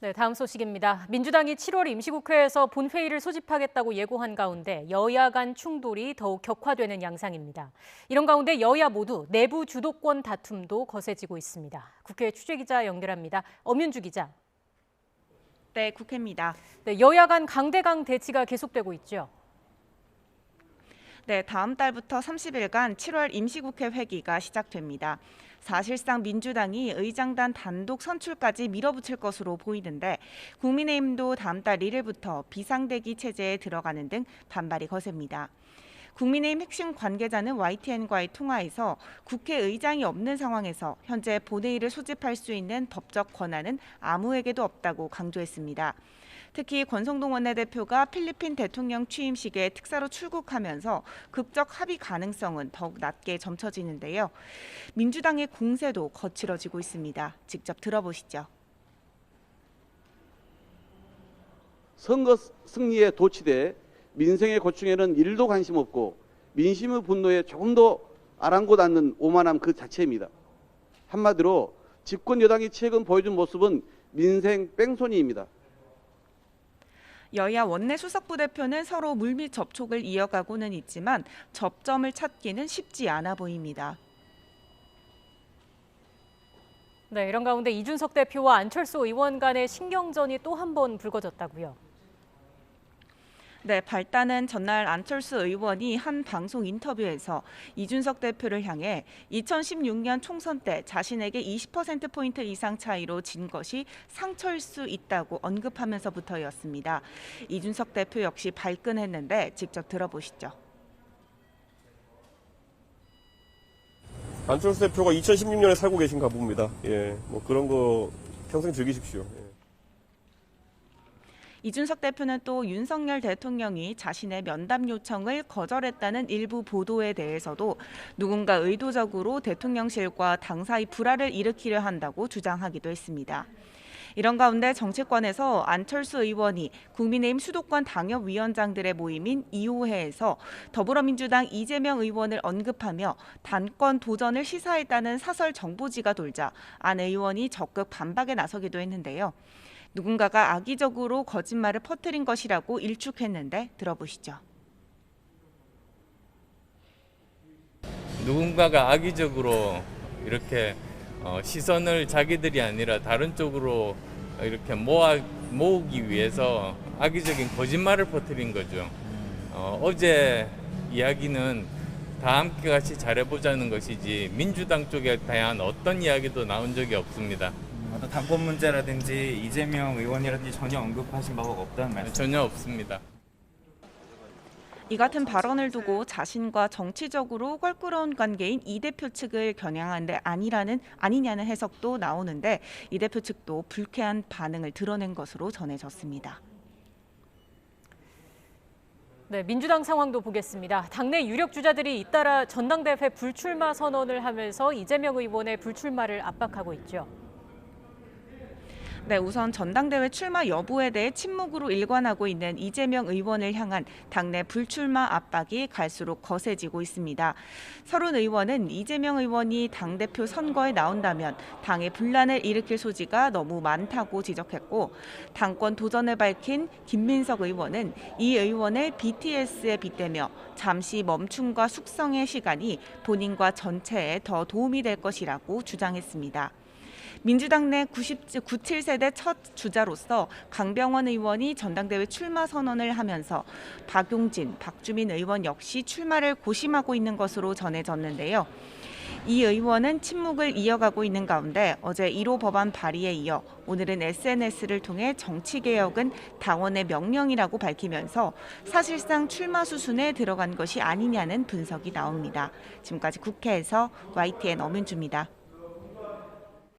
네, 다음 소식입니다. 민주당이 7월 임시국회에서 본회의를 소집하겠다고 예고한 가운데 여야 간 충돌이 더욱 격화되는 양상입니다. 이런 가운데 여야 모두 내부 주도권 다툼도 거세지고 있습니다. 국회 취재기자 연결합니다. 엄윤주 기자. 네, 국회입니다. 네, 여야 간 강대강 대치가 계속되고 있죠. 네, 다음 달부터 30일간 7월 임시국회 회기가 시작됩니다. 사실상 민주당이 의장단 단독 선출까지 밀어붙일 것으로 보이는데 국민의힘도 다음 달 1일부터 비상대기 체제에 들어가는 등 반발이 거셉니다. 국민의힘 핵심 관계자는 YTN과의 통화에서 국회의장이 없는 상황에서 현재 본회의를 소집할 수 있는 법적 권한은 아무에게도 없다고 강조했습니다. 특히 권성동 원내대표가 필리핀 대통령 취임식에 특사로 출국하면서 극적 합의 가능성은 더욱 낮게 점쳐지는데요. 민주당의 공세도 거칠어지고 있습니다. 직접 들어보시죠. 선거 승리에 도취돼 민생의 고충에는 1도 관심 없고 민심의 분노에 조금 더 아랑곳 않는 오만함 그 자체입니다. 한마디로 집권 여당이 최근 보여준 모습은 민생 뺑소니입니다. 여야 원내 수석부 대표는 서로 물밑 접촉을 이어가고는 있지만 접점을 찾기는 쉽지 않아 보입니다. 네, 이런 가운데 이준석 대표와 안철수 의원 간의 신경전이 또 한 번 불거졌다고요. 네, 발단은 전날 안철수 의원이 한 방송 인터뷰에서 이준석 대표를 향해 2016년 총선 때 자신에게 20%포인트 이상 차이로 진 것이 상처일 수 있다고 언급하면서부터였습니다. 이준석 대표 역시 발끈했는데 직접 들어보시죠. 안철수 대표가 2016년에 살고 계신가 봅니다. 뭐 그런 거 평생 즐기십시오. 이준석 대표는 또 윤석열 대통령이 자신의 면담 요청을 거절했다는 일부 보도에 대해서도 누군가 의도적으로 대통령실과 당 사이 불화를 일으키려 한다고 주장하기도 했습니다. 이런 가운데 정치권에서 안철수 의원이 국민의힘 수도권 당협위원장들의 모임인 2호회에서 더불어민주당 이재명 의원을 언급하며 단권 도전을 시사했다는 사설 정보지가 돌자 안 의원이 적극 반박에 나서기도 했는데요. 누군가가 악의적으로 거짓말을 퍼뜨린 것이라고 일축했는데 들어보시죠. 누군가가 악의적으로 이렇게 시선을 자기들이 아니라 다른 쪽으로 이렇게 모으기 위해서 악의적인 거짓말을 퍼뜨린 거죠. 어제 이야기는 다 함께 같이 잘해보자는 것이지 민주당 쪽에 대한 어떤 이야기도 나온 적이 없습니다. 어떤 당권 문제라든지 이재명 의원이라든지 전혀 언급하신 바가 없다는 말씀? 전혀 없습니다. 이 같은 발언을 두고 자신과 정치적으로 껄끄러운 관계인 이 대표 측을 겨냥한 데 아니냐는 해석도 나오는데 이 대표 측도 불쾌한 반응을 드러낸 것으로 전해졌습니다. 네, 민주당 상황도 보겠습니다. 당내 유력 주자들이 잇따라 전당대회 불출마 선언을 하면서 이재명 의원의 불출마를 압박하고 있죠. 네, 우선 전당대회 출마 여부에 대해 침묵으로 일관하고 있는 이재명 의원을 향한 당내 불출마 압박이 갈수록 거세지고 있습니다. 서른 의원은 이재명 의원이 당대표 선거에 나온다면 당의 분란을 일으킬 소지가 너무 많다고 지적했고 당권 도전을 밝힌 김민석 의원은 이 의원을 BTS에 빗대며 잠시 멈춤과 숙성의 시간이 본인과 전체에 더 도움이 될 것이라고 주장했습니다. 민주당 내 97세대 첫 주자로서 강병원 의원이 전당대회 출마 선언을 하면서 박용진, 박주민 의원 역시 출마를 고심하고 있는 것으로 전해졌는데요. 이 의원은 침묵을 이어가고 있는 가운데 어제 1호 법안 발의에 이어 오늘은 SNS를 통해 정치개혁은 당원의 명령이라고 밝히면서 사실상 출마 수순에 들어간 것이 아니냐는 분석이 나옵니다. 지금까지 국회에서 YTN 엄윤주입니다.